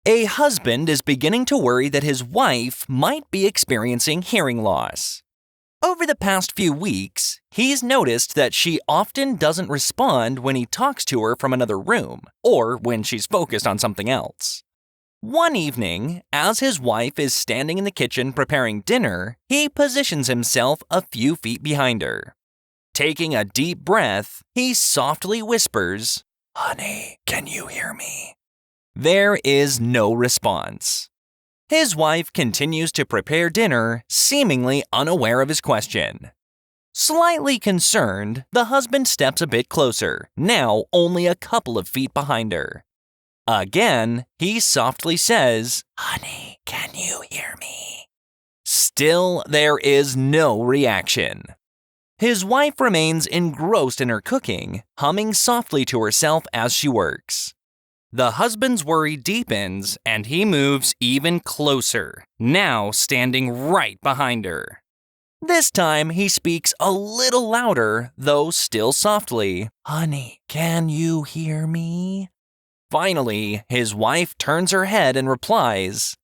A husband is beginning to worry that his wife might be experiencing hearing loss. Over the past few weeks, he's noticed that she often doesn't respond when he talks to her from another room or when she's focused on something else. One evening, as his wife is standing in the kitchen preparing dinner, he positions himself a few feet behind her. Taking a deep breath, he softly whispers, "Honey, can you hear me?" There is no response. His wife continues to prepare dinner, seemingly unaware of his question. Slightly concerned, the husband steps a bit closer, now only a couple of feet behind her. Again, he softly says, "Honey, can you hear me?" Still, there is no reaction. His wife remains engrossed in her cooking, humming softly to herself as she works. The husband's worry deepens and he moves even closer, now standing right behind her. This time he speaks a little louder, though still softly, "Honey, can you hear me?" Finally, his wife turns her head and replies,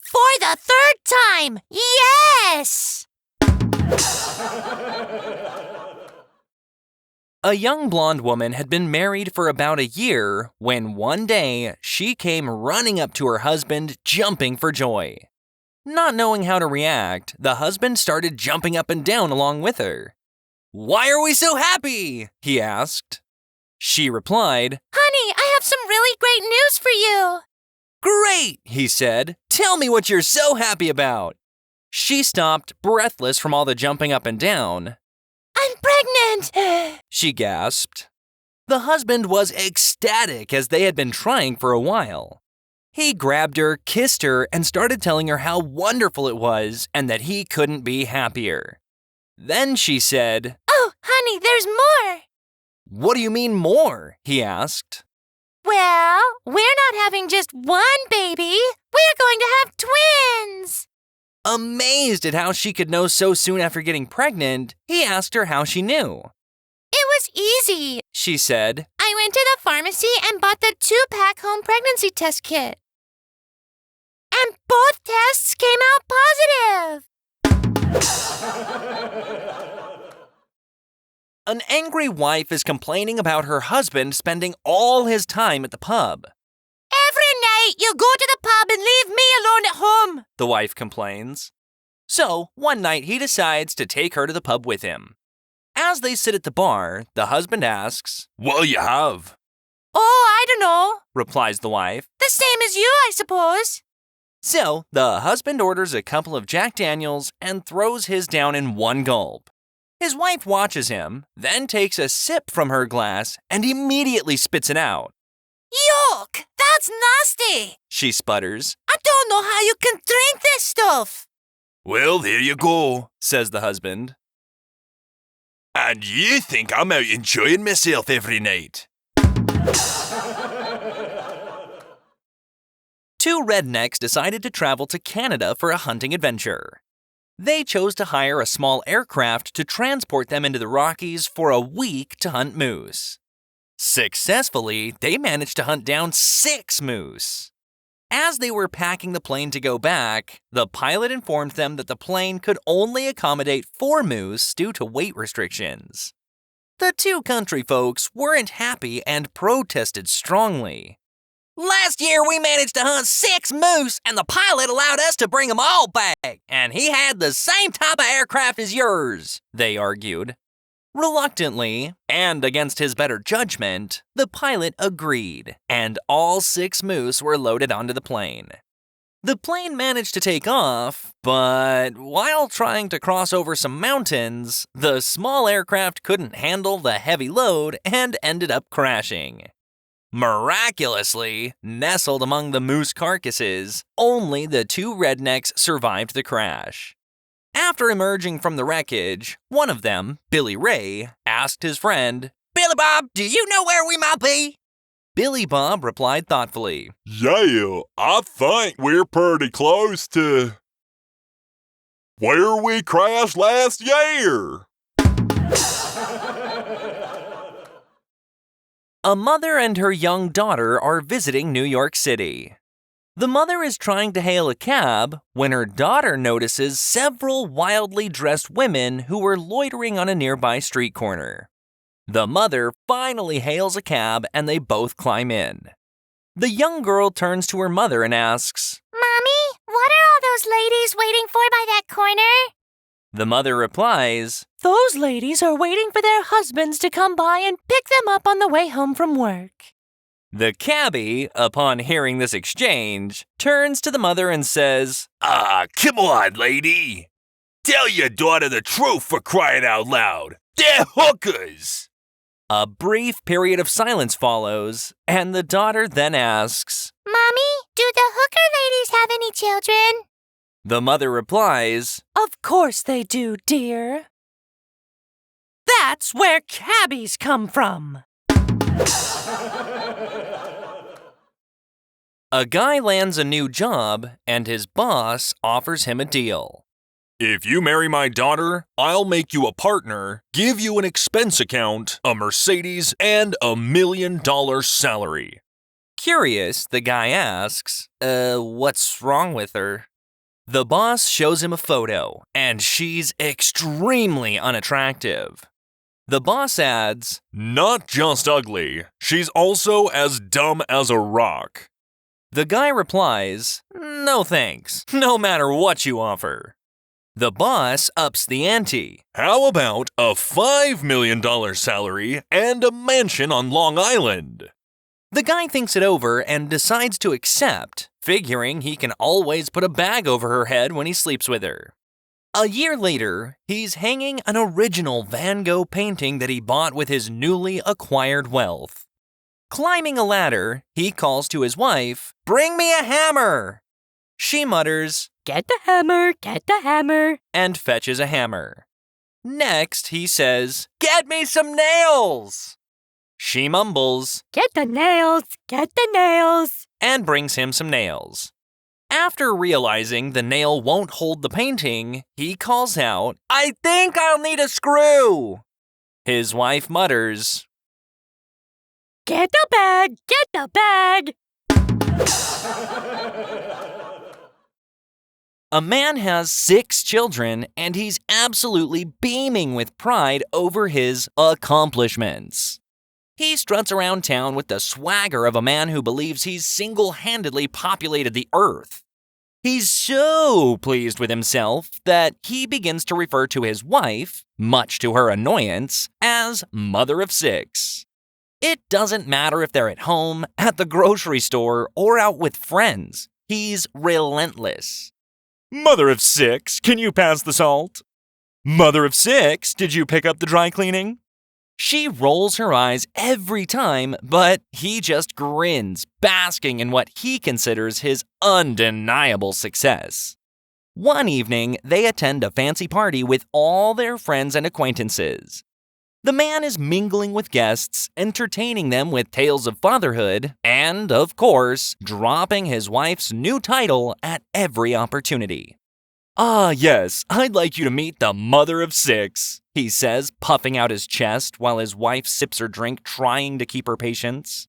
"For the third time, yes!" A young blonde woman had been married for about a year when one day she came running up to her husband, jumping for joy. Not knowing how to react, the husband started jumping up and down along with her. "Why are we so happy?" he asked. She replied, "Honey, I have some really great news for you." "Great," he said. "Tell me what you're so happy about." She stopped, breathless from all the jumping up and down. "I'm pregnant," she gasped. The husband was ecstatic as they had been trying for a while. He grabbed her, kissed her, and started telling her how wonderful it was and that he couldn't be happier. Then she said, "Oh, honey, there's more." "What do you mean more?" he asked. "Well, we're not having just one baby. We're going to have twins." Amazed at how she could know so soon after getting pregnant, he asked her how she knew. "It was easy," she said. "I went to the pharmacy and bought the 2-pack home pregnancy test kit. And both tests came out positive." An angry wife is complaining about her husband spending all his time at the pub. "Every night you go to the pub and leave me alone at home," the wife complains. So, one night he decides to take her to the pub with him. As they sit at the bar, the husband asks, "What'll you have?" "Oh, I don't know," replies the wife. "The same as you, I suppose." So, the husband orders a couple of Jack Daniels and throws his down in one gulp. His wife watches him, then takes a sip from her glass and immediately spits it out. "Yuck! That's nasty!" she sputters. "I don't know how you can drink this stuff." "Well, there you go," says the husband. "And you think I'm out enjoying myself every night." Two rednecks decided to travel to Canada for a hunting adventure. They chose to hire a small aircraft to transport them into the Rockies for a week to hunt moose. Successfully, they managed to hunt down 6 moose. As they were packing the plane to go back, the pilot informed them that the plane could only accommodate 4 moose due to weight restrictions. The two country folks weren't happy and protested strongly. "Last year we managed to hunt 6 moose and the pilot allowed us to bring them all back, and he had the same type of aircraft as yours," they argued. Reluctantly, and against his better judgment, the pilot agreed, and all 6 moose were loaded onto the plane. The plane managed to take off, but while trying to cross over some mountains, the small aircraft couldn't handle the heavy load and ended up crashing. Miraculously, nestled among the moose carcasses, only the 2 rednecks survived the crash. After emerging from the wreckage, one of them, Billy Ray, asked his friend, "Billy Bob, do you know where we might be?" Billy Bob replied thoughtfully, "Yeah, I think we're pretty close to where we crashed last year." A mother and her young daughter are visiting New York City. The mother is trying to hail a cab when her daughter notices several wildly dressed women who were loitering on a nearby street corner. The mother finally hails a cab and they both climb in. The young girl turns to her mother and asks, Mommy, what are all those ladies waiting for by that corner? The mother replies, Those ladies are waiting for their husbands to come by and pick them up on the way home from work. The cabbie, upon hearing this exchange, turns to the mother and says, Come on, lady. Tell your daughter the truth, for crying out loud. They're hookers. A brief period of silence follows, and the daughter then asks, Mommy, do the hooker ladies have any children? The mother replies, Of course they do, dear. That's where cabbies come from. A guy lands a new job, and his boss offers him a deal. If you marry my daughter, I'll make you a partner, give you an expense account, a Mercedes, and $1 million salary. Curious, the guy asks, what's wrong with her? The boss shows him a photo, and she's extremely unattractive. The boss adds, Not just ugly, she's also as dumb as a rock. The guy replies, No thanks, no matter what you offer. The boss ups the ante. How about a $5 million salary and a mansion on Long Island? The guy thinks it over and decides to accept, figuring he can always put a bag over her head when he sleeps with her. A year later, he's hanging an original Van Gogh painting that he bought with his newly acquired wealth. Climbing a ladder, he calls to his wife, Bring me a hammer! She mutters, Get the hammer, and fetches a hammer. Next, he says, Get me some nails! She mumbles, Get the nails, and brings him some nails. After realizing the nail won't hold the painting, he calls out, I think I'll need a screw! His wife mutters, Get the bag. A man has 6 children, and he's absolutely beaming with pride over his accomplishments. He struts around town with the swagger of a man who believes he's single-handedly populated the earth. He's so pleased with himself that he begins to refer to his wife, much to her annoyance, as mother of 6. It doesn't matter if they're at home, at the grocery store, or out with friends. He's relentless. Mother of 6, can you pass the salt? Mother of 6, did you pick up the dry cleaning? She rolls her eyes every time, but he just grins, basking in what he considers his undeniable success. One evening, they attend a fancy party with all their friends and acquaintances. The man is mingling with guests, entertaining them with tales of fatherhood, and, of course, dropping his wife's new title at every opportunity. Yes, I'd like you to meet the mother of 6, he says, puffing out his chest while his wife sips her drink, trying to keep her patience.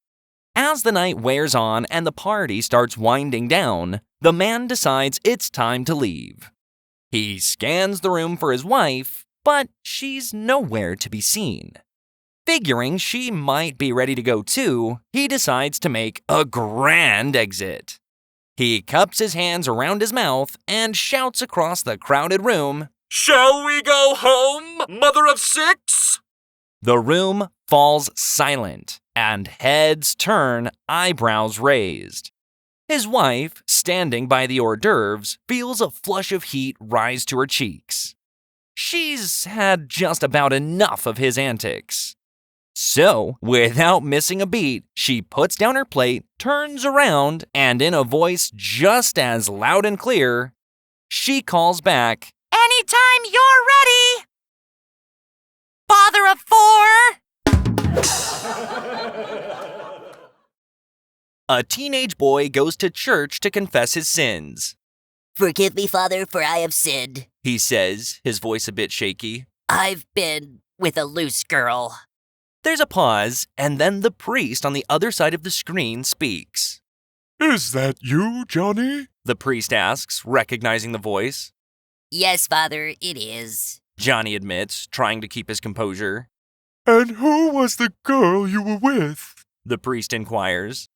As the night wears on and the party starts winding down, the man decides it's time to leave. He scans the room for his wife, but she's nowhere to be seen. Figuring she might be ready to go too, he decides to make a grand exit. He cups his hands around his mouth and shouts across the crowded room, Shall we go home, mother of 6? The room falls silent, and heads turn, eyebrows raised. His wife, standing by the hors d'oeuvres, feels a flush of heat rise to her cheeks. She's had just about enough of his antics. So, without missing a beat, she puts down her plate, turns around, and in a voice just as loud and clear, she calls back, Anytime you're ready! Father of 4! A teenage boy goes to church to confess his sins. Forgive me, Father, for I have sinned. He says, his voice a bit shaky. I've been with a loose girl. There's a pause, and then the priest on the other side of the screen speaks. Is that you, Johnny? The priest asks, recognizing the voice. Yes, Father, it is. Johnny admits, trying to keep his composure. And who was the girl you were with? The priest inquires.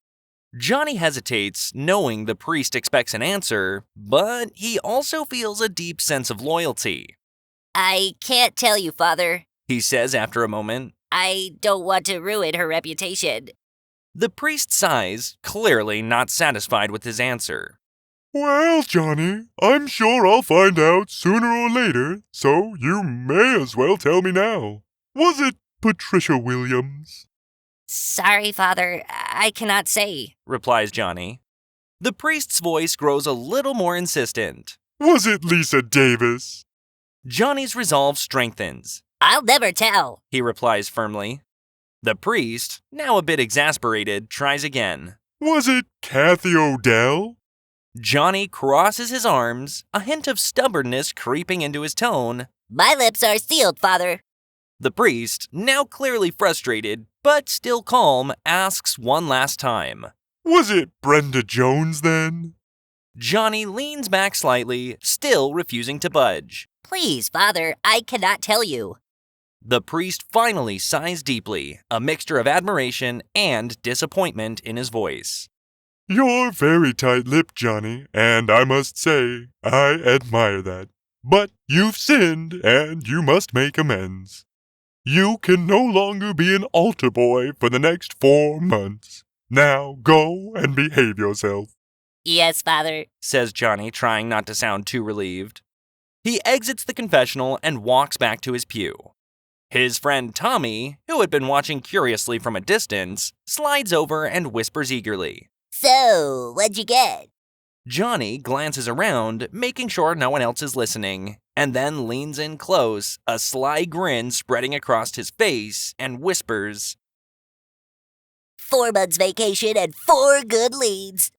Johnny hesitates, knowing the priest expects an answer, but he also feels a deep sense of loyalty. I can't tell you, Father. He says after a moment. I don't want to ruin her reputation. The priest sighs, clearly not satisfied with his answer. Well, Johnny, I'm sure I'll find out sooner or later, so you may as well tell me now. Was it Patricia Williams? Sorry, Father, I cannot say, replies Johnny. The priest's voice grows a little more insistent. Was it Lisa Davis? Johnny's resolve strengthens. I'll never tell, he replies firmly. The priest, now a bit exasperated, tries again. Was it Kathy Odell? Johnny crosses his arms, a hint of stubbornness creeping into his tone. My lips are sealed, Father. The priest, now clearly frustrated, but still calm, asks one last time. Was it Brenda Jones then? Johnny leans back slightly, still refusing to budge. Please, Father, I cannot tell you. The priest finally sighs deeply, a mixture of admiration and disappointment in his voice. You're very tight-lipped, Johnny, and I must say, I admire that. But you've sinned, and you must make amends. You can no longer be an altar boy for the next 4 months. Now go and behave yourself. Yes, Father, says Johnny, trying not to sound too relieved. He exits the confessional and walks back to his pew. His friend Tommy, who had been watching curiously from a distance, slides over and whispers eagerly. So, what'd you get? Johnny glances around, making sure no one else is listening, and then leans in close, a sly grin spreading across his face, and whispers, 4 months vacation and 4 good leads.